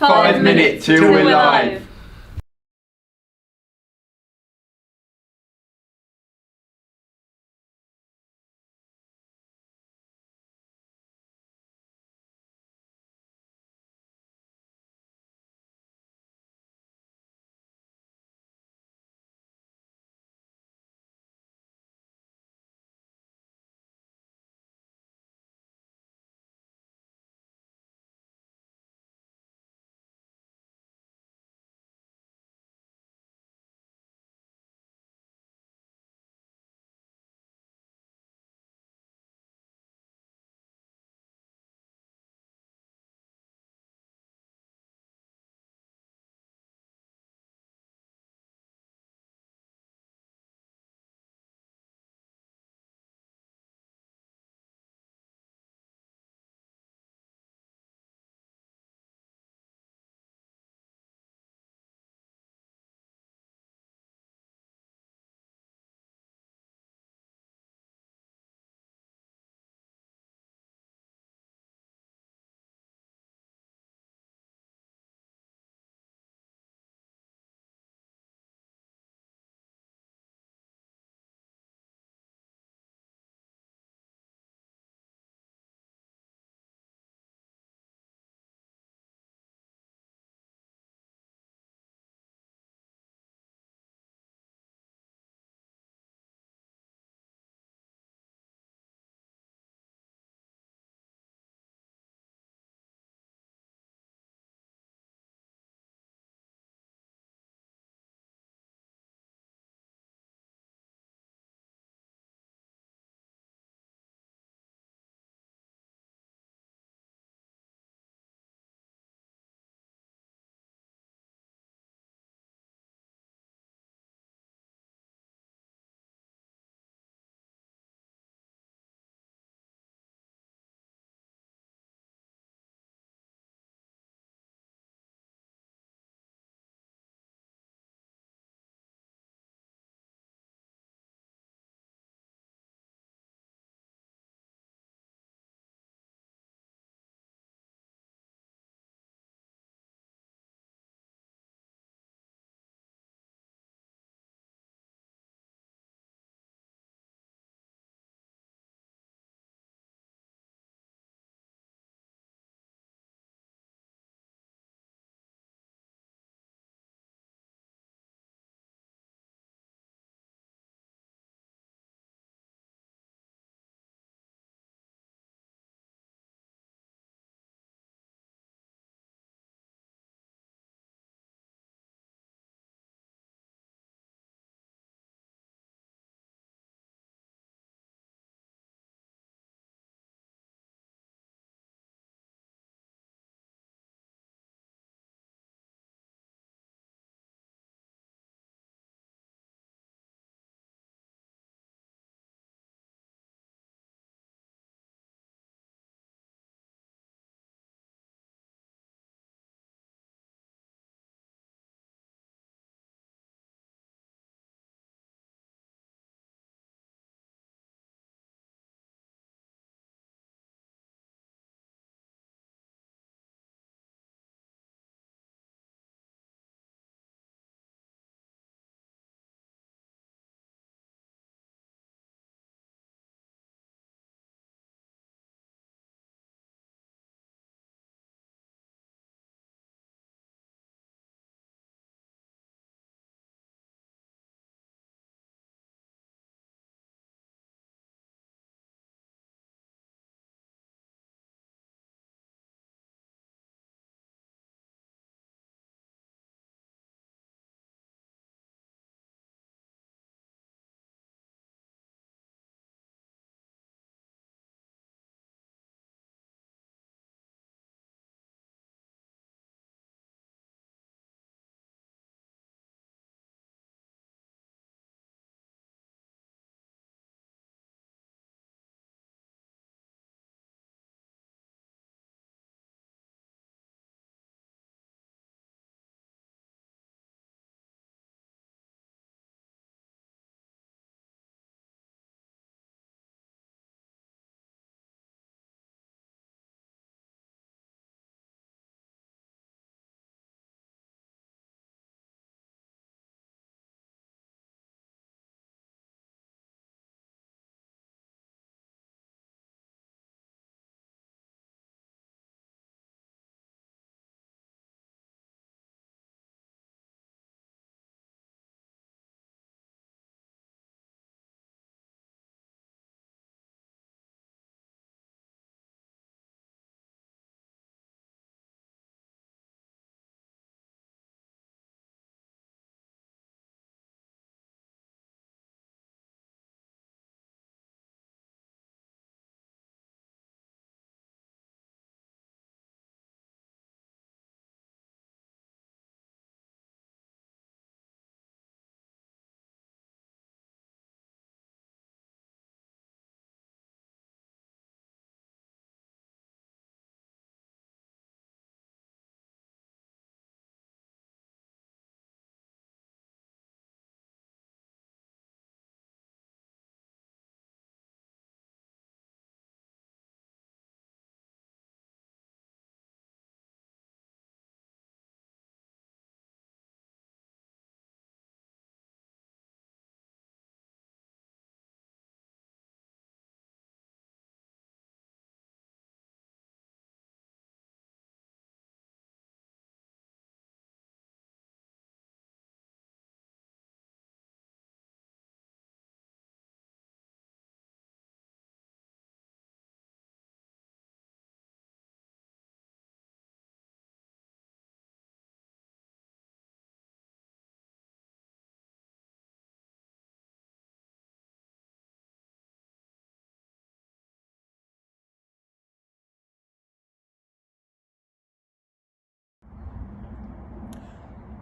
5 minutes till we're live.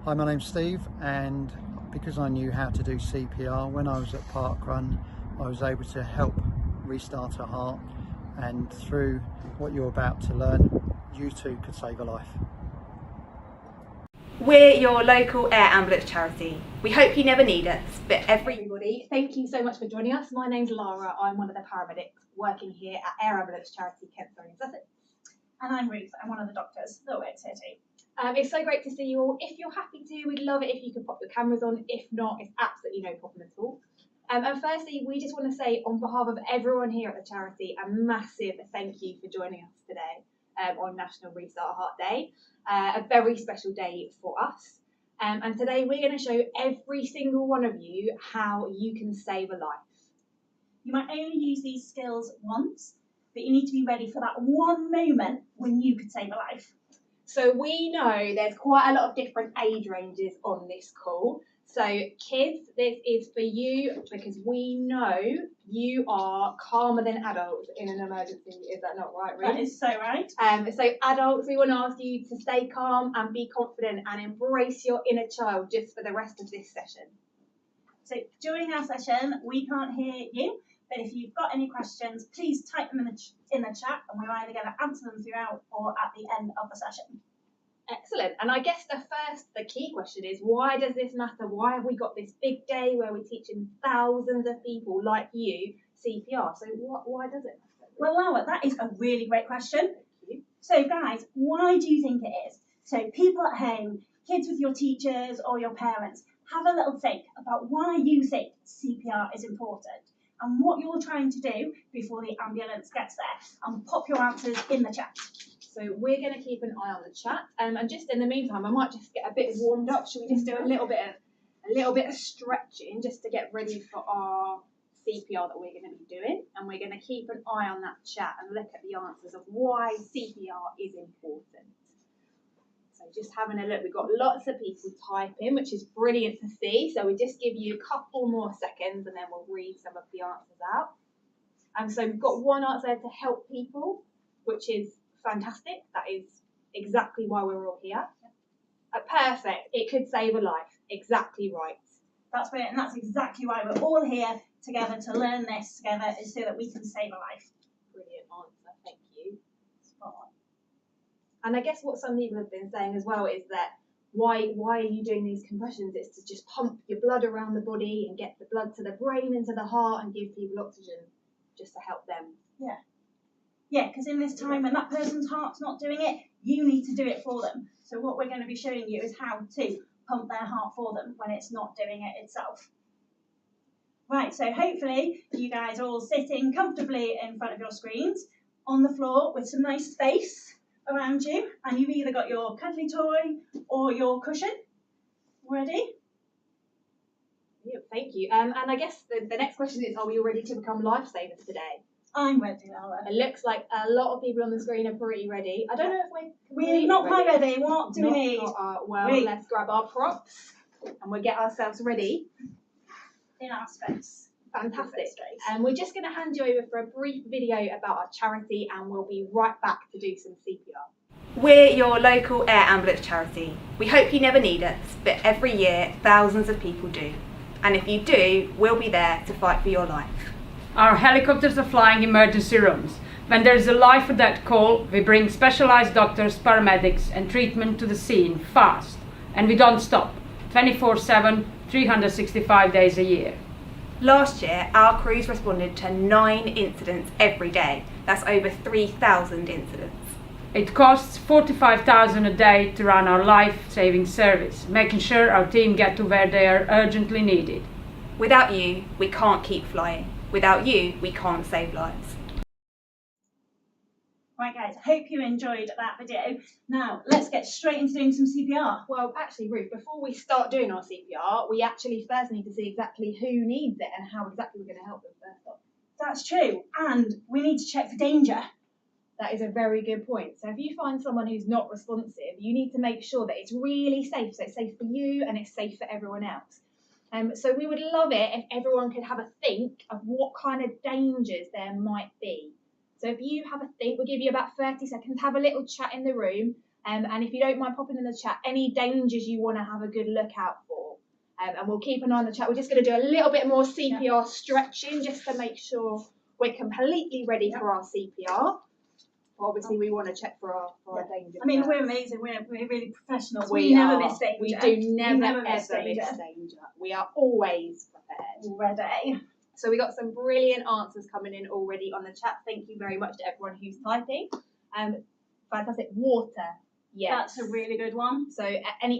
Hi, my name's Steve, and because I knew how to do CPR when I was at Parkrun, I was able to help restart her heart, and through what you're about to learn, you too could save a life. We're your local air ambulance charity. We hope you never need us, but Everybody, thank you so much for joining us. My name's Lara. I'm one of the paramedics working here at Air Ambulance Charity Kent, Surrey and Sussex. And I'm Ruth. I'm one of the doctors that works here too. It's so great to see you all. If you're happy to, we'd love it if you could pop your cameras on. If not, it's absolutely no problem at all. And firstly, we just want to say on behalf of everyone here at the charity, a massive thank you for joining us today on National Restart Heart Day. A very special day for us. And today we're going to show every single one of you how you can save a life. You might only use these skills once, but you need to be ready for that one moment when you could save a life. So we know there's quite a lot of different age ranges on this call. So kids, this is for you because we know you are calmer than adults in an emergency. Is that not right, Ruth? That is so right. So adults, we want to ask you to stay calm and be confident and embrace your inner child just for the rest of this session. So during our session, we can't hear you, but if you've got any questions, please type them in the chat, and we're either going to answer them throughout or at the end of the session. Excellent. And I guess the key question is, why does this matter? Why have we got this big day where we're teaching thousands of people like you CPR? So why does it matter? Well, Laura, that is a really great question. So guys, why do you think it is? So people at home, kids with your teachers or your parents, have a little think about why you think CPR is important and what you're trying to do before the ambulance gets there, and pop your answers in the chat. So we're going to keep an eye on the chat, and just in the meantime, I might just get a bit warmed up. Should we just do a little bit of stretching just to get ready for our CPR that we're going to be doing? And we're going to keep an eye on that chat and look at the answers of why CPR is important. So just having a look, we've got lots of people typing, which is brilliant to see. So we just give you a couple more seconds, and then we'll read some of the answers out. And so we've got one answer to help people, which is fantastic. That is exactly why we're all here. Perfect. It could save a life. Exactly right. That's brilliant, and that's exactly why we're all here together to learn this together, is so that we can save a life. Brilliant answer. Thank you. Spot on. And I guess what some people have been saying as well is that why are you doing these compressions? It's to just pump your blood around the body and get the blood to the brain and to the heart and give people oxygen, just to help them. Yeah, because in this time when that person's heart's not doing it, you need to do it for them. So what we're going to be showing you is how to pump their heart for them when it's not doing it itself. Right, so hopefully you guys are all sitting comfortably in front of your screens on the floor with some nice space around you, and you've either got your cuddly toy or your cushion. Ready? Yeah, thank you. And I guess the next question is, are we all ready to become lifesavers today? I'm ready, Ella. It looks like a lot of people on the screen are pretty ready. I don't know if We're not quite ready. What do we need? Let's grab our props and we'll get ourselves ready. In our space. Fantastic. And we're just going to hand you over for a brief video about our charity, and we'll be right back to do some CPR. we're your local air ambulance charity. We hope you never need us, but every year thousands of people do. And if you do, we'll be there to fight for your life. Our helicopters are flying emergency rooms. When there is a life or death call, we bring specialized doctors, paramedics and treatment to the scene fast. And we don't stop, 24/7, 365 days a year. Last year, our crews responded to 9 incidents every day. That's over 3,000 incidents. It costs $45,000 a day to run our life-saving service, making sure our team get to where they are urgently needed. Without you, we can't keep flying. Without you, we can't save lives. Right guys, I hope you enjoyed that video. Now, let's get straight into doing some CPR. Well, actually, Ruth, before we start doing our CPR, we actually first need to see exactly who needs it and how exactly we're going to help them first off. That's true, and we need to check for danger. That is a very good point. So if you find someone who's not responsive, you need to make sure that it's really safe. So it's safe for you and it's safe for everyone else. So we would love it if everyone could have a think of what kind of dangers there might be. So if you have a think, we'll give you about 30 seconds, have a little chat in the room, And if you don't mind popping in the chat any dangers you want to have a good look out for. And we'll keep an eye on the chat. We're just going to do a little bit more CPR stretching just to make sure we're completely ready for our CPR. Obviously, we want to check for our danger. I mean, we're amazing. We're really professionals. We never miss danger. We do never miss danger. We are always prepared. Ready. So we got some brilliant answers coming in already on the chat. Thank you very much to everyone who's typing. Fantastic. Water. Yes. That's a really good one. So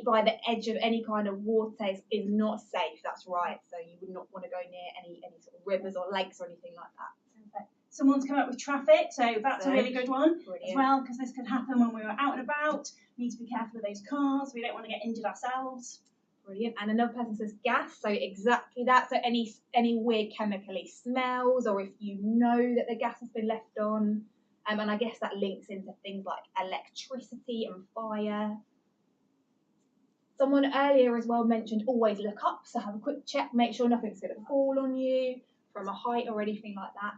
by the edge of any kind of water is not safe. That's right. So you would not want to go near any sort of rivers or lakes or anything like that. Perfect. Someone's come up with traffic, so that's a really good one brilliant. As well, because this could happen when we were out and about. We need to be careful of those cars. We don't want to get injured ourselves. Brilliant. And another person says gas, so exactly that. So any weird chemically smells, or if you know that the gas has been left on. And I guess that links into things like electricity and fire. Someone earlier as well mentioned always look up, so have a quick check, make sure nothing's going to fall on you from a height or anything like that.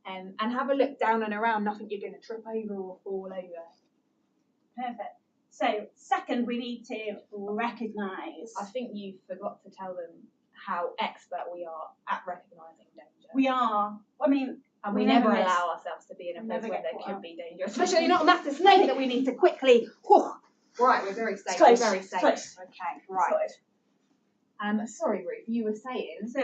And have a look down and around, nothing you're going to trip over or fall over. Perfect. So, second, we need to recognise. I think you forgot to tell them how expert we are at recognising danger. We are. I mean, and we never allow ourselves to be in a place where there could be danger, especially not a massive snake that we need to quickly. Whew. Right, we're very safe. Close. We're very safe. Close. Okay, right. Sorry, Ruth, you were saying. So,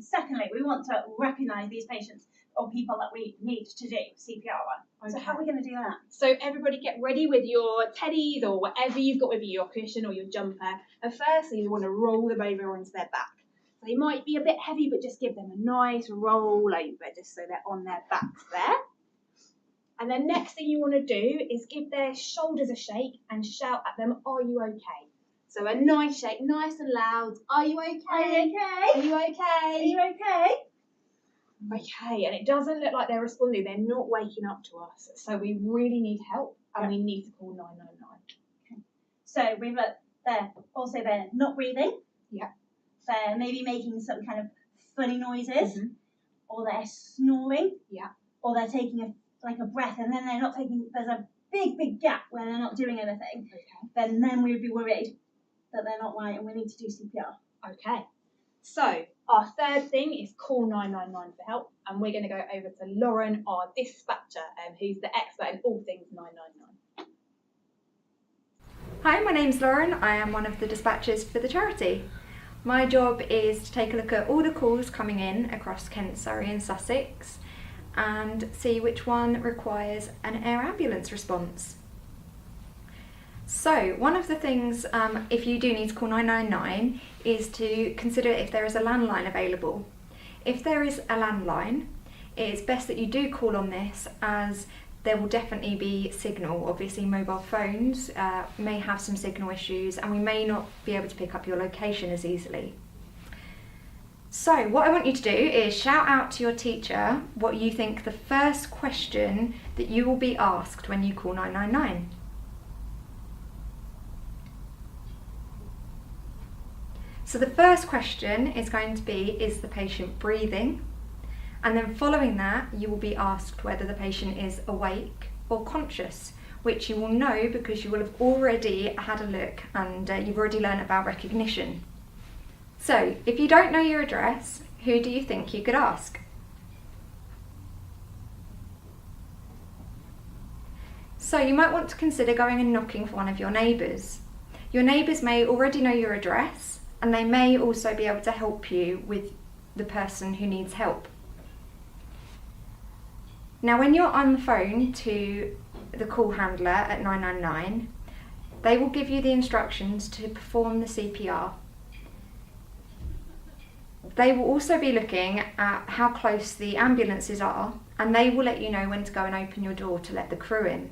secondly, we want to recognise these patients or people that we need to do CPR on. Okay. So, how are we going to do that? So, everybody get ready with your teddies or whatever you've got with you, your cushion or your jumper. And firstly, you want to roll them over onto their back. They might be a bit heavy, but just give them a nice roll over just so they're on their backs there. And then next thing you want to do is give their shoulders a shake and shout at them, "Are you okay?" So a nice shake, nice and loud. Are you okay? Are you okay? Are you okay? Are you okay? Okay, and it doesn't look like they're responding. They're not waking up to us. So we really need help and we need to call 999. Okay. So we've got also they're not breathing. Yeah. They're maybe making some kind of funny noises, or they're snoring, or they're taking a breath and then they're not taking. There's a big gap where they're not doing anything. Okay. Then we would be worried that they're not right and we need to do CPR. Okay. So our third thing is call 999 for help, and we're going to go over to Lauren, our dispatcher, who's the expert in all things 999. Hi, my name's Lauren. I am one of the dispatchers for the charity. My job is to take a look at all the calls coming in across Kent, Surrey and Sussex and see which one requires an air ambulance response. So one of the things, if you do need to call 999, is to consider if there is a landline available. If there is a landline, it's best that you do call on this, as there will definitely be signal. Obviously mobile phones may have some signal issues and we may not be able to pick up your location as easily. So what I want you to do is shout out to your teacher what you think the first question that you will be asked when you call 999. So the first question is going to be, is the patient breathing? And then following that, you will be asked whether the patient is awake or conscious, which you will know because you will have already had a look and you've already learned about recognition. So if you don't know your address, who do you think you could ask? So you might want to consider going and knocking for one of your neighbours. Your neighbours may already know your address and they may also be able to help you with the person who needs help. Now when you're on the phone to the call handler at 999, they will give you the instructions to perform the CPR. They will also be looking at how close the ambulances are, and they will let you know when to go and open your door to let the crew in.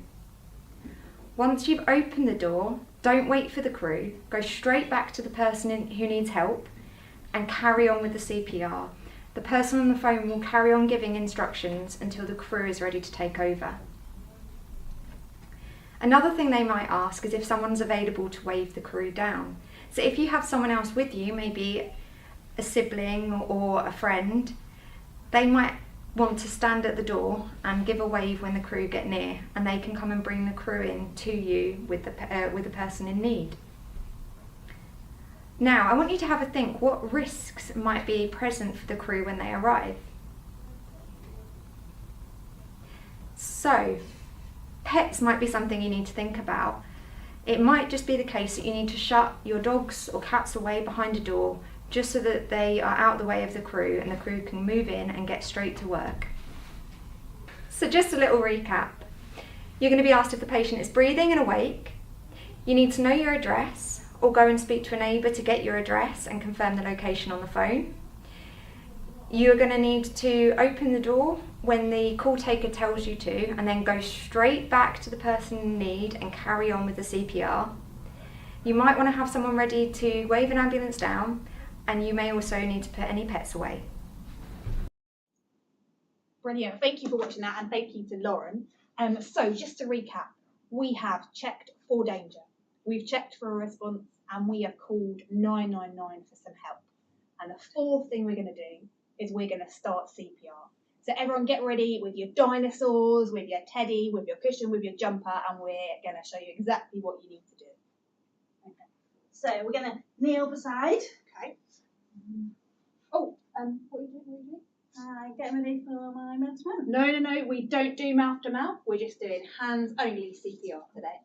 Once you've opened the door, don't wait for the crew, go straight back to the person who needs help and carry on with the CPR. The person on the phone will carry on giving instructions until the crew is ready to take over. Another thing they might ask is if someone's available to wave the crew down. So if you have someone else with you, maybe a sibling or a friend, they might want to stand at the door and give a wave when the crew get near, and they can come and bring the crew in to you with the person in need. Now, I want you to have a think what risks might be present for the crew when they arrive. So, pets might be something you need to think about. It might just be the case that you need to shut your dogs or cats away behind a door just so that they are out of the way of the crew and the crew can move in and get straight to work. So just a little recap. You're going to be asked if the patient is breathing and awake. You need to know your address or go and speak to a neighbour to get your address and confirm the location on the phone. You're going to need to open the door when the call taker tells you to, and then go straight back to the person in need and carry on with the CPR. You might want to have someone ready to wave an ambulance down, and you may also need to put any pets away. Brilliant. Thank you for watching that, and thank you to Lauren. So just to recap, we have checked for danger, we've checked for a response, and we have called 999 for some help. And the fourth thing we're going to do is we're going to start CPR. So everyone get ready with your dinosaurs, with your teddy, with your cushion, with your jumper, and we're going to show you exactly what you need to do. Okay. So we're going to kneel beside. Okay. Oh, what are you doing? Getting ready for my mouth to mouth. No, we don't do mouth to mouth. We're just doing hands only CPR today.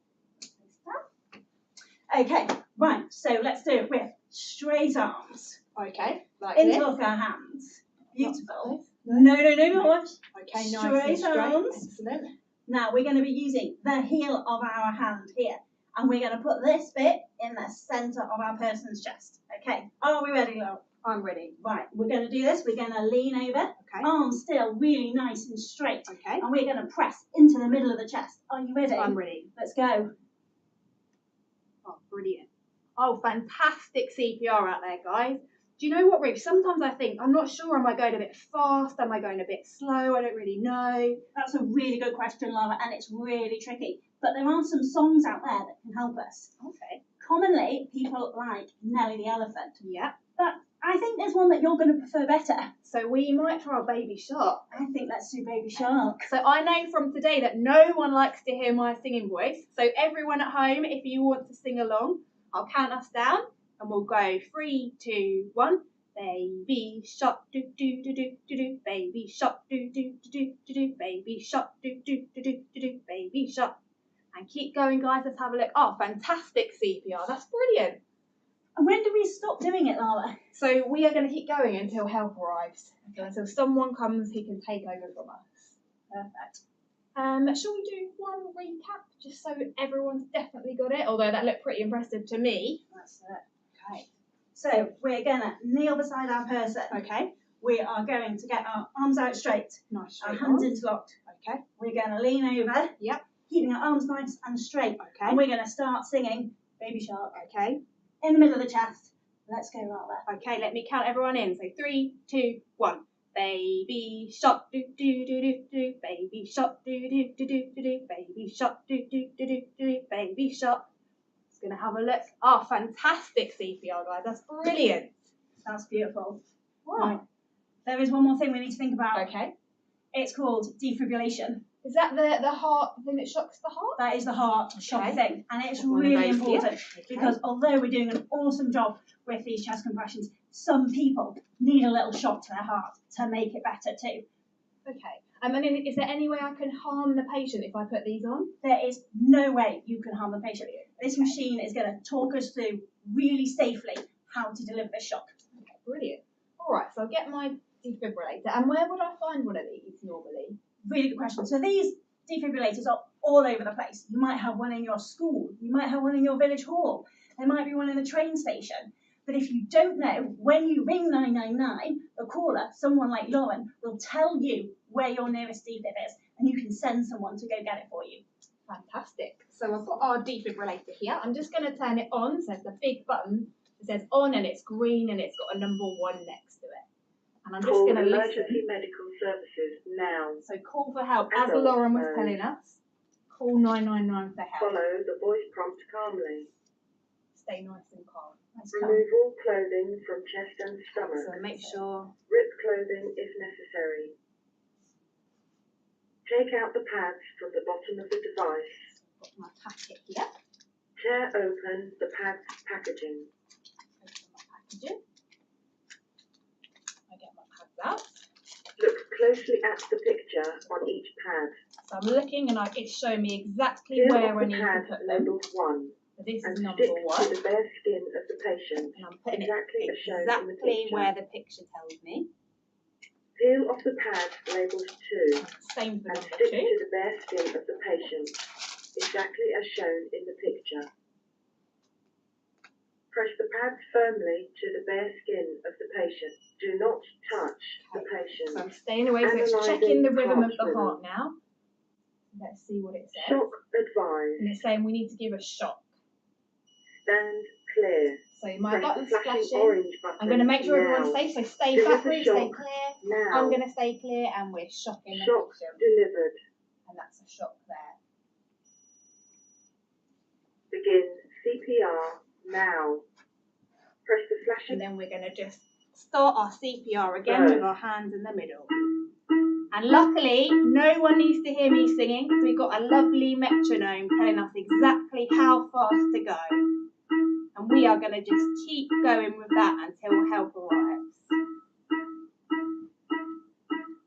Okay, right, so let's do it with straight arms. Okay, like Interlock our hands. Beautiful. No. Okay, nice Straight and straight. arms. Excellent. Now we're going to be using the heel of our hand here, and we're going to put this bit in the centre of our person's chest. Okay, are we ready, Laura? I'm ready. Right, we're going to do this. We're going to lean over, Okay. arms still really nice and straight, Okay. and we're going to press into the middle of the chest. Are you ready? I'm ready. Let's go. Oh, brilliant. Oh, fantastic CPR out there, guys. Do you know what, Ruth? Sometimes I think, I'm not sure, am I going a bit fast? Am I going a bit slow? I don't really know. That's a really good question, Laura, and it's really tricky. But there are some songs out there that can help us. Okay. Commonly, people like Nelly the Elephant. Yeah. But I think there's one that you're going to prefer better. So we might try Baby Shark. I think let's do Baby Shark. So I know from today that no one likes to hear my singing voice. So everyone at home, if you want to sing along, I'll count us down and we'll go 3, 2, 1. Baby shark, do do do do do do. Baby shark, do do do do do do. Baby shark, do do do do do do. Baby shark. And keep going, guys. Let's have a look. Oh, fantastic CPR. That's brilliant. And when do we stop doing it, Laura? So we are going to keep going until help arrives. Until someone comes who can take over from us. Perfect. Shall we do one recap just so everyone's definitely got it? Although that looked pretty impressive to me. That's it. Okay. So we're going to kneel beside our person. Okay. We are going to get our arms out straight. Nice. Our Straight hands arms. interlocked. Okay. We're going to lean over. Yep. Keeping our arms nice and straight. Okay. And we're going to start singing Baby Shark. Okay. In the middle of the chest. Let's go, Laura. Okay, let me count everyone in. So 3, 2, 1. Baby shark, do do do do do. Baby shark, do do do do do do. Baby shark, do do do do do. Baby shark. Just gonna have a look. Oh, fantastic CPR, guys. That's brilliant. That's beautiful. Wow. Right. There is one more thing we need to think about. Okay. It's called defibrillation. Is that the heart thing that shocks the heart? That is the heart shock thing, and it's One of really those, important yeah. Okay. because although we're doing an awesome job with these chest compressions, some people need a little shock to their heart to make it better too. Okay. And then is there any way I can harm the patient if I put these on? There is no way you can harm the patient. This machine is going to talk us through really safely how to deliver this shock. Okay, brilliant. All right, so I'll get my defibrillator. And where would I find one of these normally? Really good question. So these defibrillators are all over the place. You might have one in your school. You might have one in your village hall. There might be one in the train station. But if you don't know, when you ring 999, the caller, someone like Lauren, will tell you where your nearest defib is, and you can send someone to go get it for you. Fantastic. So I've got our defibrillator here. I'm just going to turn it on. So it's a big button. It says on and it's green and it's got a number 1 next to it. And I'm just going to emergency listen. medical services now. So call for help. As Adult Lauren was mode. telling us, call 999 for help. Follow the voice prompt calmly. Stay nice and calm. Let's go. Remove all clothing from chest and stomach. So make sure. Rip clothing if necessary. Take out the pads from the bottom of the device. Got my packet here. Tear open the pad's packaging. Open my packaging. I get my pads out. Look closely at the picture on each pad. So I'm looking and it's showing me exactly Peel where off I the need to pad put them. labelled 1 So this and is number stick 1. to the bare skin of the patient. And I'm putting exactly it as shown in the exactly picture. where the picture tells me. Peel off the pad labelled 2 Same for and number stick 2. to the bare skin of the patient, exactly as shown in the picture. Press the pads firmly to the bare skin of the patient. Do not touch the patient. So I'm staying away, so it's checking the rhythm of the heart now. Let's see what it says. Shock advised. And it's saying we need to give a shock. Stand clear. So my Press button's the flashing flashing. orange button. I'm going to make sure now. everyone's safe, so stay Deliver backwards, shock stay clear. Now. I'm going to stay clear and we're shocking the Shock patient. delivered. And that's a shock there. Begin CPR now. Press the And flashing. then we're going to just start our CPR again with our hands in the middle. And luckily, no one needs to hear me singing, so we've got a lovely metronome telling us exactly how fast to go. And we are going to just keep going with that until help arrives.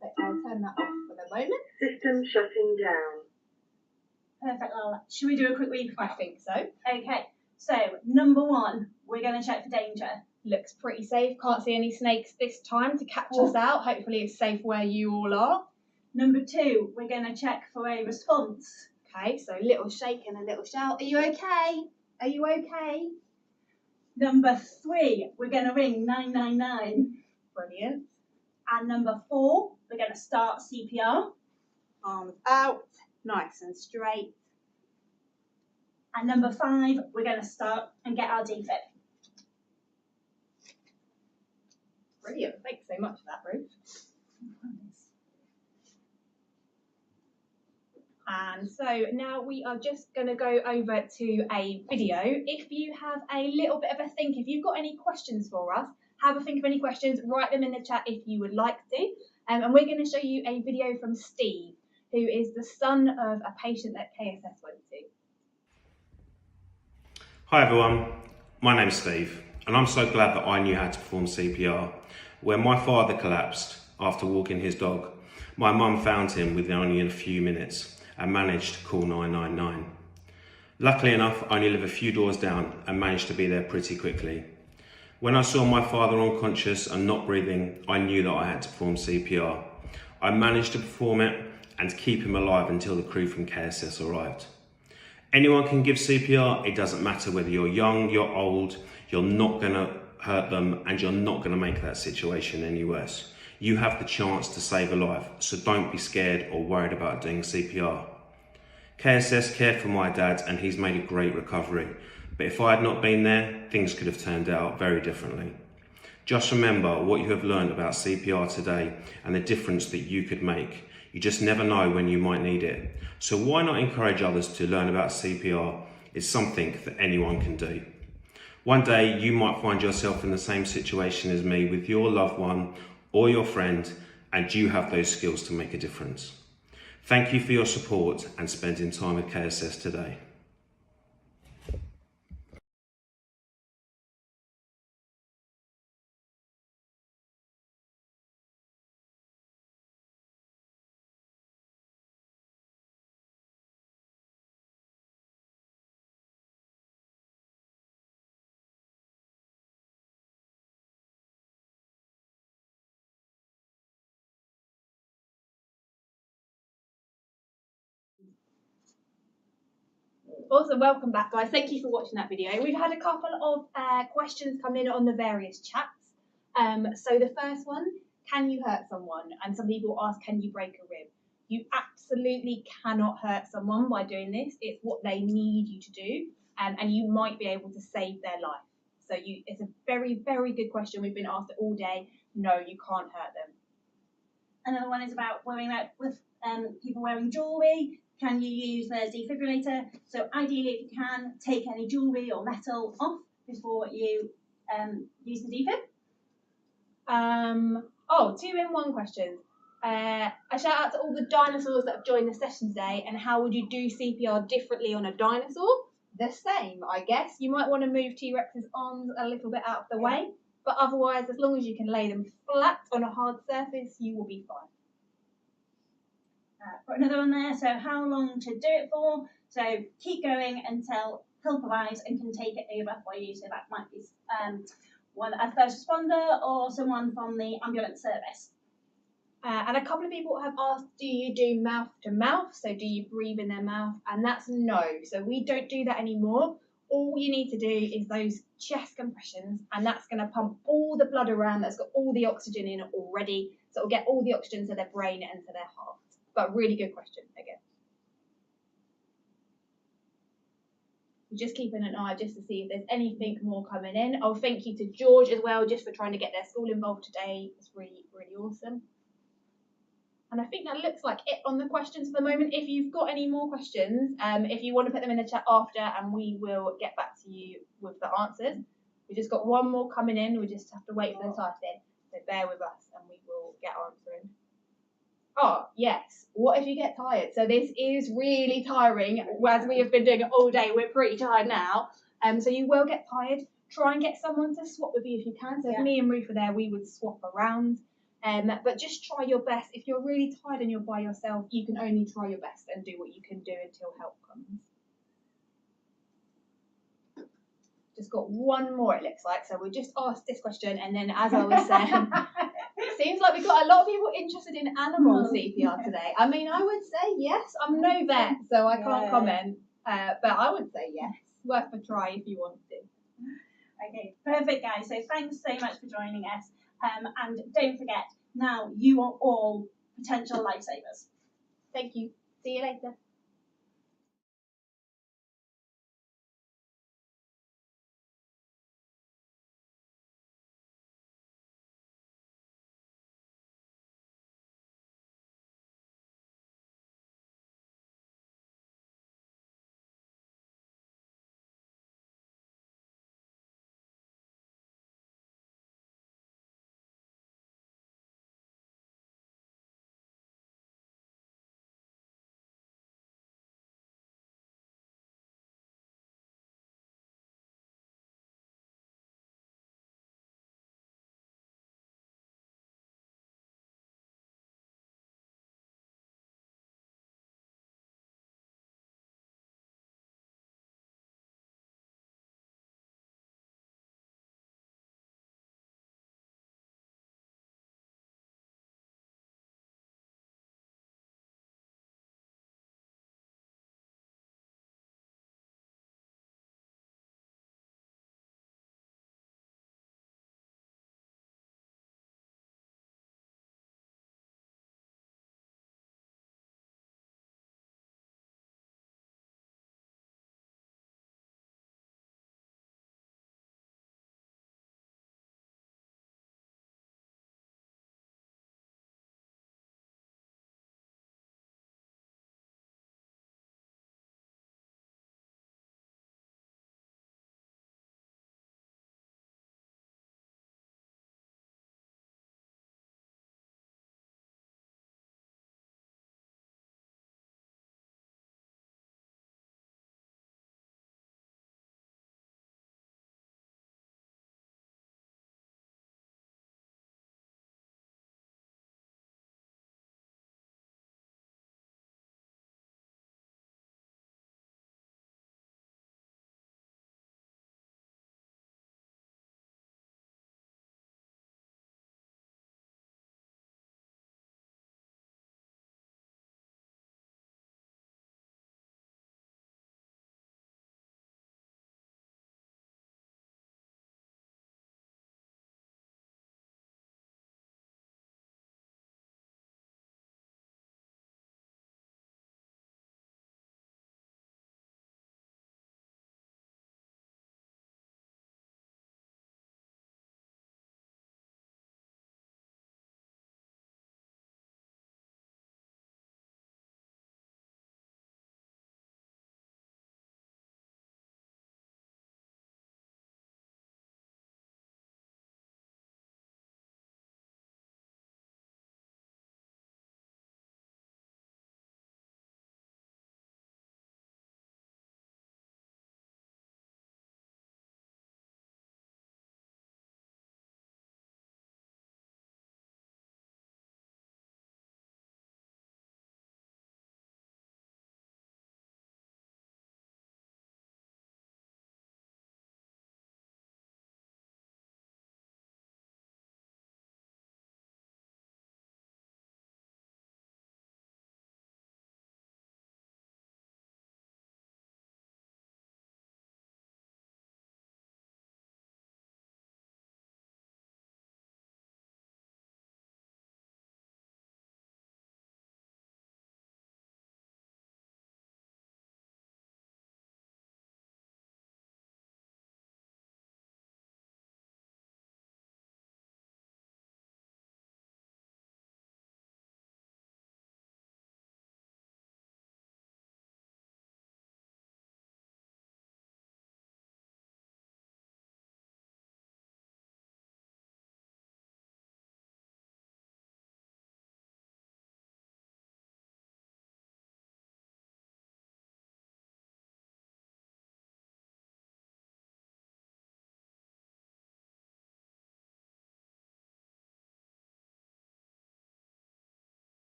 So I'll turn that off for the moment. System shutting down. Perfect, Lola. Should we do a quick recap? I think so. Okay, so number 1, we're going to check for danger. Looks pretty safe. Can't see any snakes this time to catch us out. Hopefully it's safe where you all are. Number 2, we're going to check for a response. Okay, so a little shake and a little shout. Are you okay? Are you okay? Number 3, we're going to ring 999. Brilliant. And number 4, we're going to start CPR. Arms out, nice and straight. And number 5, we're going to start and get our defib. Brilliant. Thanks so much for that, Ruth. And so now we are just going to go over to a video. If you have a little bit of a think, if you've got any questions for us, have a think of any questions, write them in the chat if you would like to. And we're going to show you a video from Steve, who is the son of a patient that KSS went to. Hi everyone, my name's Steve, and I'm so glad that I knew how to perform CPR. When my father collapsed after walking his dog, my mum found him within only a few minutes and managed to call 999. Luckily enough, I only live a few doors down and managed to be there pretty quickly. When I saw my father unconscious and not breathing, I knew that I had to perform CPR. I managed to perform it and keep him alive until the crew from KSS arrived. Anyone can give CPR, it doesn't matter whether you're young, you're old, you're not going to hurt them and you're not going to make that situation any worse. You have the chance to save a life, so don't be scared or worried about doing CPR. KSS cared for my dad and he's made a great recovery, but if I had not been there, things could have turned out very differently. Just remember what you have learned about CPR today and the difference that you could make. You just never know when you might need it. So why not encourage others to learn about CPR? It's something that anyone can do. One day you might find yourself in the same situation as me with your loved one or your friend, and you have those skills to make a difference. Thank you for your support and spending time with KSS today. Awesome, welcome back guys. Thank you for watching that video. We've had a couple of questions come in on the various chats. So the first one, can you hurt someone? And some people ask, can you break a rib? You absolutely cannot hurt someone by doing this. It's what they need you to do, and you might be able to save their life. So it's a very, very good question. We've been asked it all day. No, you can't hurt them. Another one is about wearing with people wearing jewellery. Can you use the defibrillator? So ideally, if you can, take any jewellery or metal off before you use the defib. Oh, 2 in 1 questions. A shout out to all the dinosaurs that have joined the session today. And how would you do CPR differently on a dinosaur? The same, I guess. You might want to move T-Rex's arms a little bit out of the way, but otherwise, as long as you can lay them flat on a hard surface, you will be fine. Put another one there. So how long to do it for? So keep going until help arrives and can take it over for you. So that might be a first responder or someone from the ambulance service. And a couple of people have asked, do you do mouth to mouth? So do you breathe in their mouth? And that's no. So we don't do that anymore. All you need to do is those chest compressions, and that's going to pump all the blood around. That's got all the oxygen in it already. So it'll get all the oxygen to their brain and to their heart. But really good question again. Just keeping an eye just to see if there's anything more coming in. Oh, thank you to George as well, just for trying to get their school involved today. It's really, really awesome. And I think that looks like it on the questions for the moment. If you've got any more questions, if you want to put them in the chat after, and we will get back to you with the answers. We just got one more coming in. We just have to wait for the typing. So bear with us and we will get answering. Oh, yes. What if you get tired? So this is really tiring. As we have been doing it all day, we're pretty tired now. So you will get tired. Try and get someone to swap with you if you can. So if me and Ruth are there, we would swap around. But just try your best. If you're really tired and you're by yourself, you can only try your best and do what you can do until help comes. Just got one more, it looks like. So we'll just ask this question, and then as I was saying, it seems like we've got a lot of people interested in animal CPR today. I mean, I would say yes. I'm no vet, so I can't comment. But I would say yes. Worth a try if you want to. Okay, perfect, guys. So thanks so much for joining us. And don't forget, now you are all potential lifesavers. Thank you. See you later.